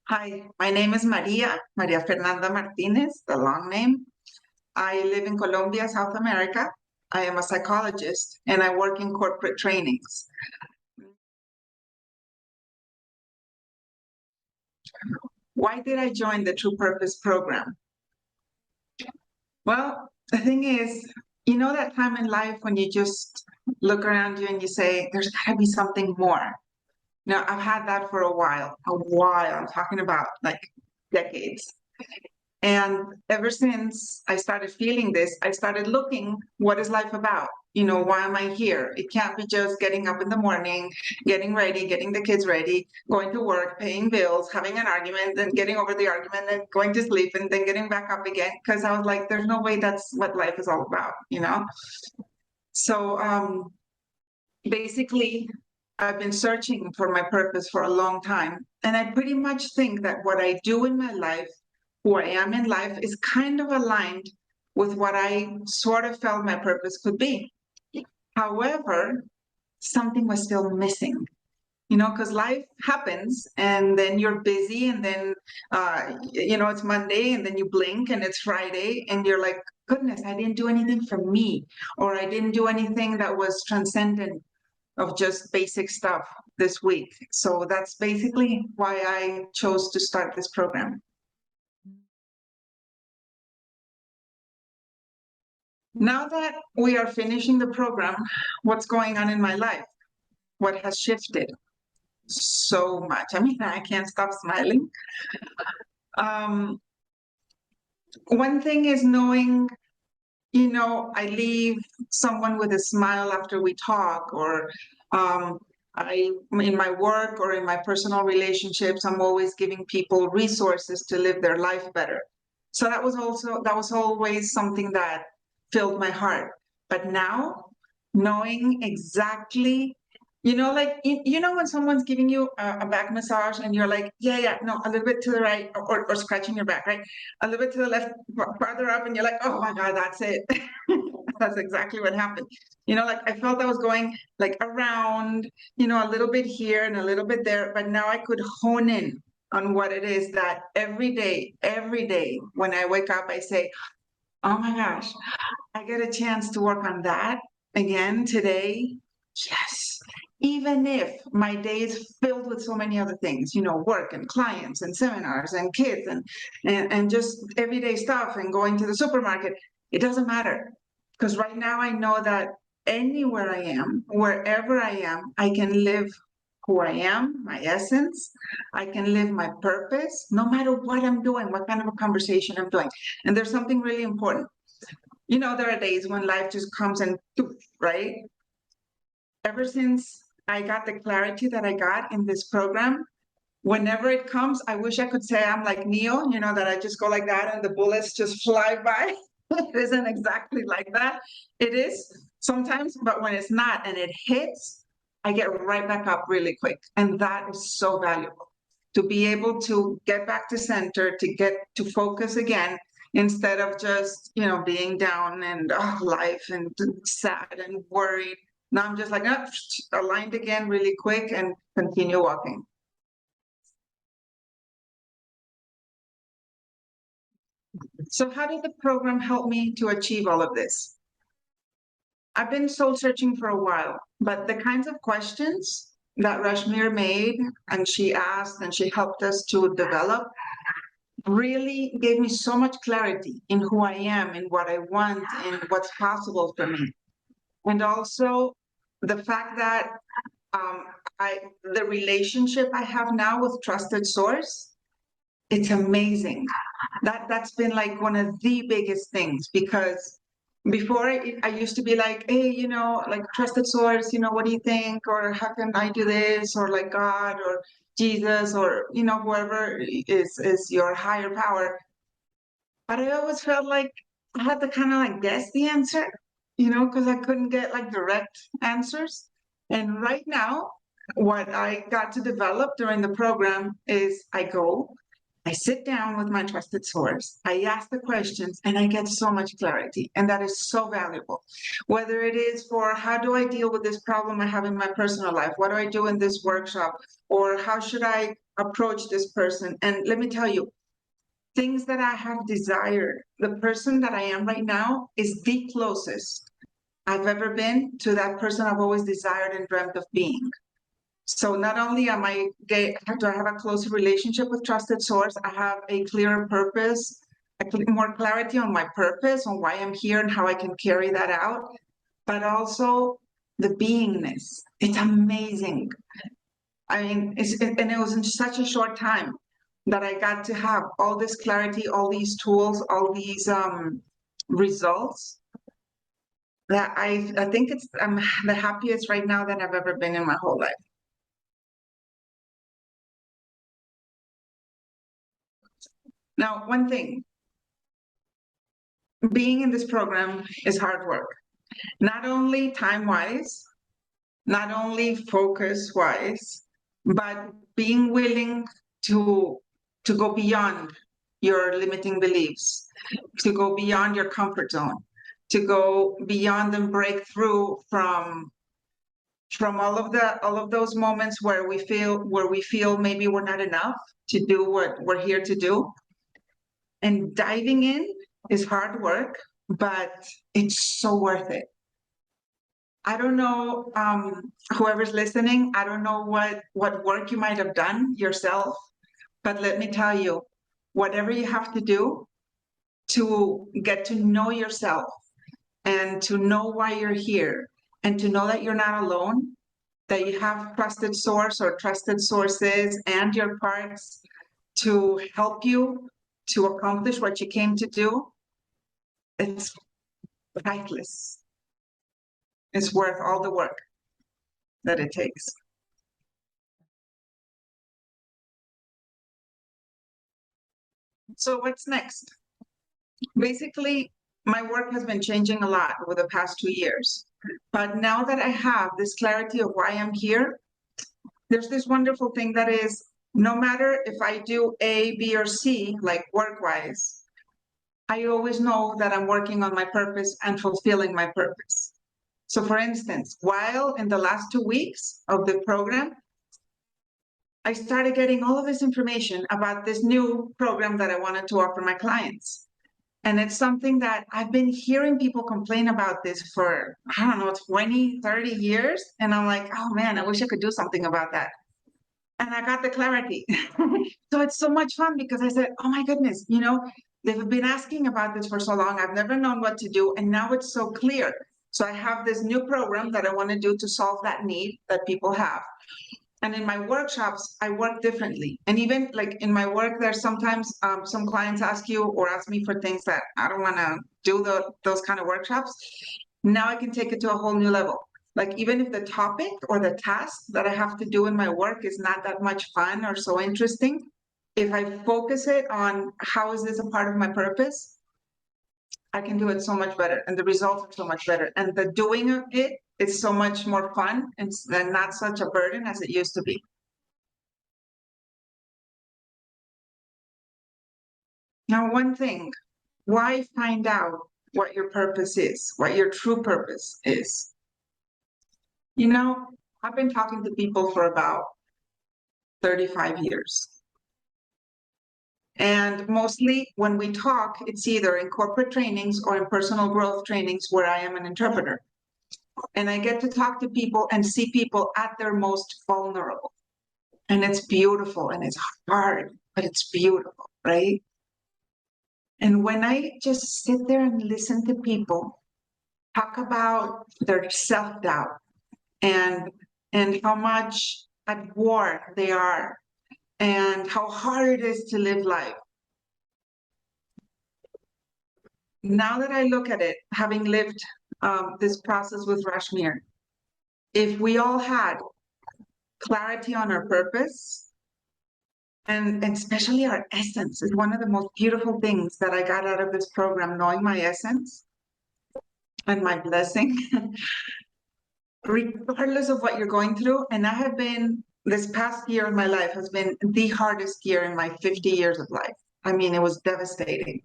Hi, my name is Maria Fernanda Martinez, the long name. I live in Colombia, South America. I am a psychologist and I work in corporate trainings. Why did I join the True Purpose program? Well, the thing is, you know that time in life when you just look around you and you say, there's got to be something more. Now, I've had that for a while. I'm talking about like decades. And ever since I started feeling this, I started looking, what is life about? Why am I here? It can't be just getting up in the morning, getting ready, getting the kids ready, going to work, paying bills, having an argument, then getting over the argument, and going to sleep, and then getting back up again. Because I was like, there's no way that's what life is all about. So basically, I've been searching for my purpose for a long time. And I pretty much think that what I do in my life, who I am in life, is kind of aligned with what I sort of felt my purpose could be. However, something was still missing. Because life happens and then you're busy and then, it's Monday and then you blink and it's Friday and you're like, goodness, I didn't do anything for me, or I didn't do anything that was transcendent of just basic stuff this week. So that's basically why I chose to start this program. Now that we are finishing the program, what's going on in my life? What has shifted so much? I mean, I can't stop smiling. One thing is knowing, I leave someone with a smile after we talk, or in my work or in my personal relationships, I'm always giving people resources to live their life better. So that was always something that filled my heart. But now, knowing exactly, like, when someone's giving you a back massage and you're like, yeah, no, a little bit to the right, or scratching your back, right? A little bit to the left, farther up, and you're like, oh my God, that's it. That's exactly what happened. Like I felt I was going like around, a little bit here and a little bit there, but now I could hone in on what it is that every day, when I wake up, I say, oh my gosh, I get a chance to work on that again today. Yes. Even if my day is filled with so many other things, work and clients and seminars and kids and just everyday stuff and going to the supermarket, it doesn't matter. Because right now I know that anywhere I am, wherever I am, I can live who I am, my essence. I can live my purpose, no matter what I'm doing, what kind of a conversation I'm doing. And there's something really important. There are days when life just comes and, right? Ever since I got the clarity that I got in this program, whenever it comes, I wish I could say I'm like Neo, that I just go like that and the bullets just fly by. It isn't exactly like that. It is sometimes, but when it's not and it hits, I get right back up really quick. And that is so valuable, to be able to get back to center, to get to focus again, instead of just, being down and life and sad and worried. Now I'm just like, aligned again really quick and continue walking. So how did the program help me to achieve all of this? I've been soul searching for a while, but the kinds of questions that Rashmir made and she asked and she helped us to develop really gave me so much clarity in who I am, in what I want, and what's possible for me. And also the fact that the relationship I have now with Trusted Source, it's amazing. That's been like one of the biggest things, because before I used to be like, hey, like Trusted Source, what do you think? Or how can I do this? Or like God or Jesus or, whoever is your higher power. But I always felt like I had to kind of like guess the answer, because I couldn't get like direct answers. And right now, what I got to develop during the program is I go I sit down with my trusted source, I ask the questions, and I get so much clarity. And that is so valuable. Whether it is for how do I deal with this problem I have in my personal life? What do I do in this workshop? Or how should I approach this person? And let me tell you, things that I have desired, the person that I am right now is the closest I've ever been to that person I've always desired and dreamt of being. So not only am I do I have a closer relationship with trusted source, I have a clearer purpose, more clarity on my purpose, on why I'm here and how I can carry that out, but also the beingness. It's amazing. I mean, and it was in such a short time that I got to have all this clarity, all these tools, all these results that I think I'm the happiest right now that I've ever been in my whole life. Now, one thing, being in this program is hard work, not only time-wise, not only focus-wise, but being willing to go beyond your limiting beliefs, to go beyond your comfort zone, to go beyond and break through from all of those moments where we feel maybe we're not enough to do what we're here to do. And diving in is hard work, but it's so worth it. I don't know, whoever's listening, I don't know what work you might have done yourself, but let me tell you, whatever you have to do to get to know yourself and to know why you're here and to know that you're not alone, that you have trusted source or trusted sources and your parts to help you to accomplish what you came to do, it's priceless. It's worth all the work that it takes. So what's next? Basically, my work has been changing a lot over the past 2 years. But now that I have this clarity of why I'm here, there's this wonderful thing that is, no matter if I do A, B, or C, like work-wise, I always know that I'm working on my purpose and fulfilling my purpose. So for instance, while in the last 2 weeks of the program, I started getting all of this information about this new program that I wanted to offer my clients. And it's something that I've been hearing people complain about this for, I don't know, 20, 30 years. And I'm like, oh man, I wish I could do something about that. And I got the clarity. So it's so much fun because I said, oh my goodness, they've been asking about this for so long. I've never known what to do. And now it's so clear. So I have this new program that I want to do to solve that need that people have. And in my workshops, I work differently. And even like in my work, there's sometimes some clients ask you or ask me for things that I don't want to do those kind of workshops. Now I can take it to a whole new level. Like even if the topic or the task that I have to do in my work is not that much fun or so interesting, if I focus it on how is this a part of my purpose, I can do it so much better and the results are so much better. And the doing of it is so much more fun and not such a burden as it used to be. Now, one thing, why find out what your purpose is, what your true purpose is? I've been talking to people for about 35 years. And mostly when we talk, it's either in corporate trainings or in personal growth trainings where I am an interpreter. And I get to talk to people and see people at their most vulnerable. And it's beautiful and it's hard, but it's beautiful, right? And when I just sit there and listen to people talk about their self-doubt and how much at war they are and how hard it is to live life. Now that I look at it, having lived this process with Rashmir, if we all had clarity on our purpose, and especially our essence is one of the most beautiful things that I got out of this program, knowing my essence and my blessing, regardless of what you're going through. And I have been this past year of my life has been the hardest year in my 50 years of life. I mean, it was devastating.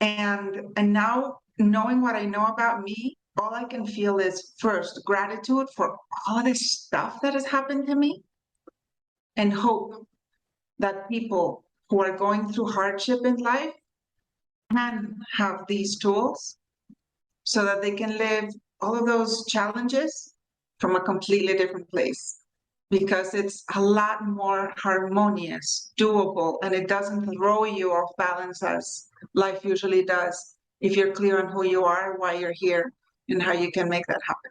And now, knowing what I know about me, all I can feel is first gratitude for all this stuff that has happened to me, and hope that people who are going through hardship in life can have these tools so that they can live all of those challenges from a completely different place, because it's a lot more harmonious, doable, and it doesn't throw you off balance as life usually does if you're clear on who you are, why you're here, and how you can make that happen.